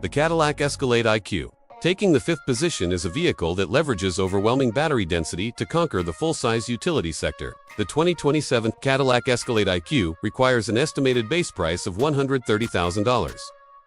The Cadillac Escalade IQ. Taking the fifth position is a vehicle that leverages overwhelming battery density to conquer the full-size utility sector. The 2027 Cadillac Escalade IQ requires an estimated base price of $130,000.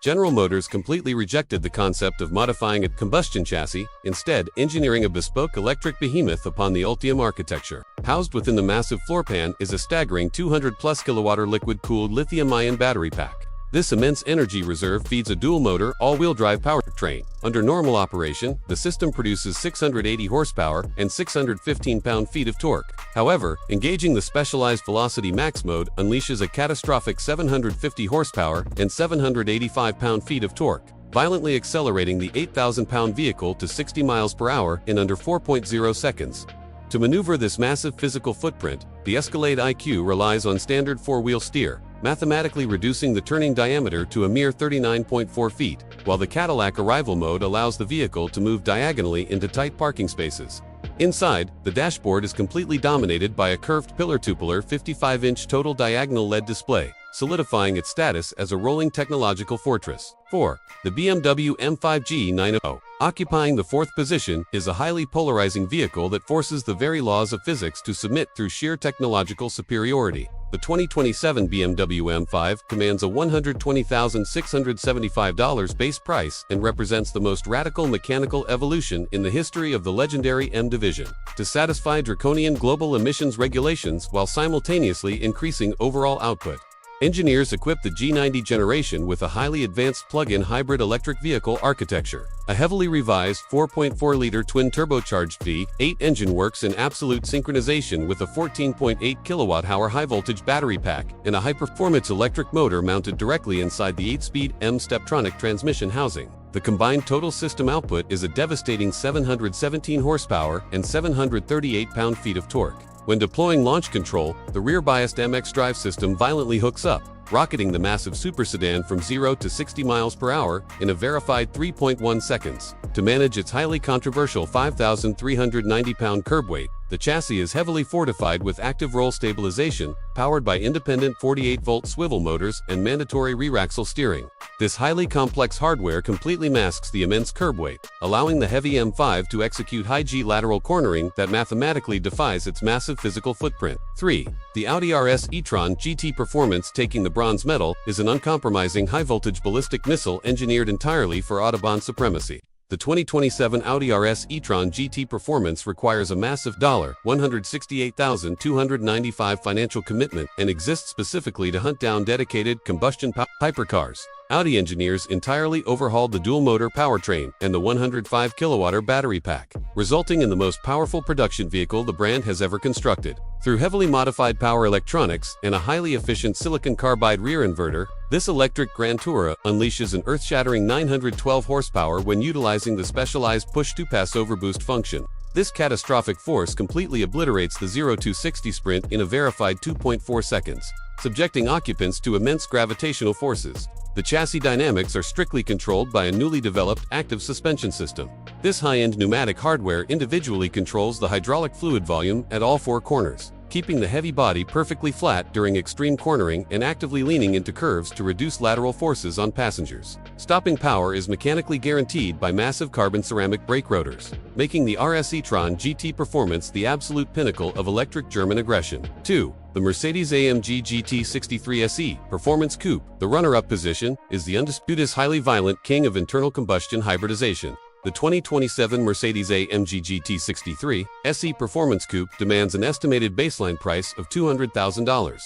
General Motors completely rejected the concept of modifying a combustion chassis, instead engineering a bespoke electric behemoth upon the Ultium architecture. Housed within the massive floor pan is a staggering 200-plus kilowatt liquid-cooled lithium-ion battery pack. This immense energy reserve feeds a dual-motor, all-wheel drive powertrain. Under normal operation, the system produces 680 horsepower and 615 pound-feet of torque. However, engaging the specialized Velocity Max mode unleashes a catastrophic 750 horsepower and 785 pound-feet of torque, violently accelerating the 8,000-pound vehicle to 60 miles per hour in under 4.0 seconds. To maneuver this massive physical footprint, the Escalade IQ relies on standard four-wheel steer, mathematically reducing the turning diameter to a mere 39.4 feet, while the Cadillac Arrival mode allows the vehicle to move diagonally into tight parking spaces. Inside, the dashboard is completely dominated by a curved pillar-to-pillar 55-inch total diagonal LED display, solidifying its status as a rolling technological fortress. 4. The BMW M5 G90. Occupying the fourth position is a highly polarizing vehicle that forces the very laws of physics to submit through sheer technological superiority. The 2027 BMW M5 commands a $120,675 base price and represents the most radical mechanical evolution in the history of the legendary M division, to satisfy draconian global emissions regulations while simultaneously increasing overall output. Engineers equipped the G90 generation with a highly advanced plug-in hybrid electric vehicle architecture. A heavily revised 4.4-liter twin-turbocharged V8 engine works in absolute synchronization with a 14.8 kilowatt-hour high-voltage battery pack and a high-performance electric motor mounted directly inside the 8-speed M Steptronic transmission housing. The combined total system output is a devastating 717 horsepower and 738 pound-feet of torque. When deploying launch control, the rear-biased MX drive system violently hooks up, rocketing the massive super sedan from 0 to 60 miles per hour in a verified 3.1 seconds. To manage its highly controversial 5,390-pound curb weight, the chassis is heavily fortified with active roll stabilization, powered by independent 48-volt swivel motors and mandatory rear axle steering. This highly complex hardware completely masks the immense curb weight, allowing the heavy M5 to execute high-G lateral cornering that mathematically defies its massive physical footprint. 3. The Audi RS e-tron GT Performance, taking the bronze medal, is an uncompromising high-voltage ballistic missile engineered entirely for Autobahn supremacy. The 2027 Audi RS e-tron GT Performance requires a massive $168,295 financial commitment and exists specifically to hunt down dedicated combustion hypercars. Audi engineers entirely overhauled the dual-motor powertrain and the 105 kilowatt battery pack, resulting in the most powerful production vehicle the brand has ever constructed. Through heavily modified power electronics and a highly efficient silicon carbide rear inverter, this electric Grand Tourer unleashes an earth-shattering 912 horsepower when utilizing the specialized push-to-pass overboost function. This catastrophic force completely obliterates the 0-60 sprint in a verified 2.4 seconds, subjecting occupants to immense gravitational forces. The chassis dynamics are strictly controlled by a newly developed active suspension system. This high-end pneumatic hardware individually controls the hydraulic fluid volume at all four corners, keeping the heavy body perfectly flat during extreme cornering and actively leaning into curves to reduce lateral forces on passengers. Stopping power is mechanically guaranteed by massive carbon ceramic brake rotors, making the RS e-tron GT Performance the absolute pinnacle of electric German aggression. 2. The Mercedes-AMG GT 63 SE Performance Coupe. The runner-up position is the undisputed highly violent king of internal combustion hybridization. The 2027 Mercedes-AMG GT 63 SE Performance Coupe demands an estimated baseline price of $200,000.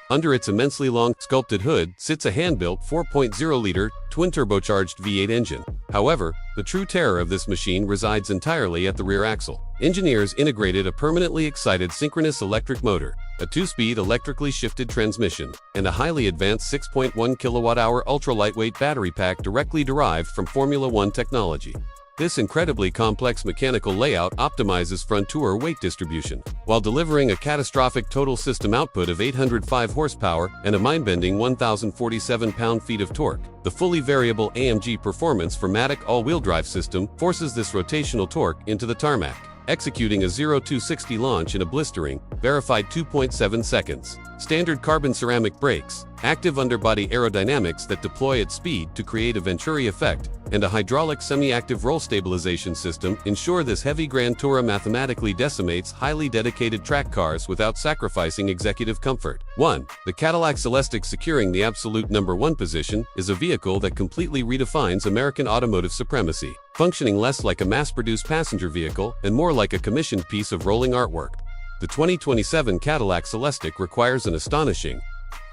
Under its immensely long, sculpted hood sits a hand-built 4.0-liter, twin-turbocharged V8 engine. However, the true terror of this machine resides entirely at the rear axle. Engineers integrated a permanently excited synchronous electric motor, a 2-speed electrically shifted transmission, and a highly advanced 6.1 kilowatt-hour ultra-lightweight battery pack directly derived from Formula One technology. This incredibly complex mechanical layout optimizes front tour weight distribution, while delivering a catastrophic total system output of 805 horsepower and a mind-bending 1,047 pound-feet of torque. The fully variable AMG Performance 4MATIC all-wheel drive system forces this rotational torque into the tarmac, executing a 0-60 launch in a blistering verified 2.7 seconds. Standard carbon ceramic brakes, active underbody aerodynamics that deploy at speed to create a Venturi effect, and a hydraulic semi-active roll stabilization system ensure this heavy Grand Tourer mathematically decimates highly dedicated track cars without sacrificing executive comfort. 1. The Cadillac Celestiq, securing the absolute #1 position, is a vehicle that completely redefines American automotive supremacy, functioning less like a mass-produced passenger vehicle and more like a commissioned piece of rolling artwork. The 2027 Cadillac Celestiq requires an astonishing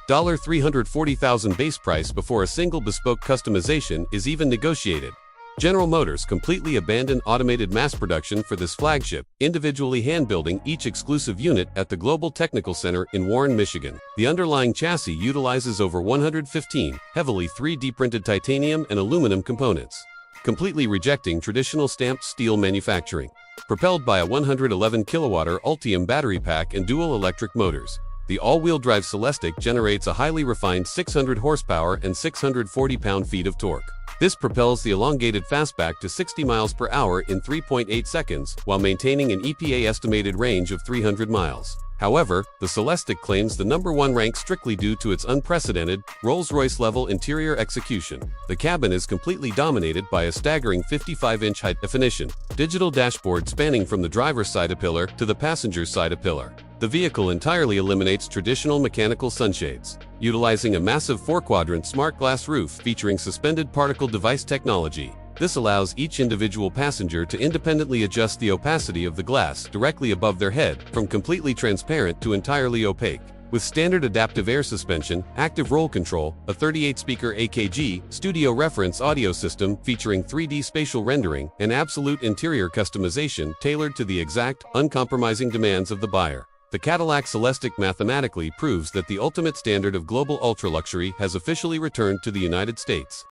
$340,000 base price before a single bespoke customization is even negotiated. General Motors completely abandoned automated mass production for this flagship, individually hand-building each exclusive unit at the Global Technical Center in Warren, Michigan. The underlying chassis utilizes over 115 heavily 3D printed titanium and aluminum components, completely rejecting traditional stamped steel manufacturing. Propelled by a 111 kWh Ultium battery pack and dual electric motors, the all-wheel drive Celestiq generates a highly refined 600 horsepower and 640 pound-feet of torque. This propels the elongated fastback to 60 miles per hour in 3.8 seconds while maintaining an EPA estimated range of 300 miles. However, the Celestiq claims the #1 rank strictly due to its unprecedented, Rolls-Royce-level interior execution. The cabin is completely dominated by a staggering 55-inch high definition digital dashboard spanning from the driver's side A-pillar to the passenger's side A-pillar. The vehicle entirely eliminates traditional mechanical sunshades, utilizing a massive 4-quadrant smart glass roof featuring suspended particle device technology. This allows each individual passenger to independently adjust the opacity of the glass directly above their head, from completely transparent to entirely opaque. With standard adaptive air suspension, active roll control, a 38-speaker AKG studio reference audio system featuring 3D spatial rendering, and absolute interior customization tailored to the exact, uncompromising demands of the buyer, the Cadillac Celestiq mathematically proves that the ultimate standard of global ultra-luxury has officially returned to the United States.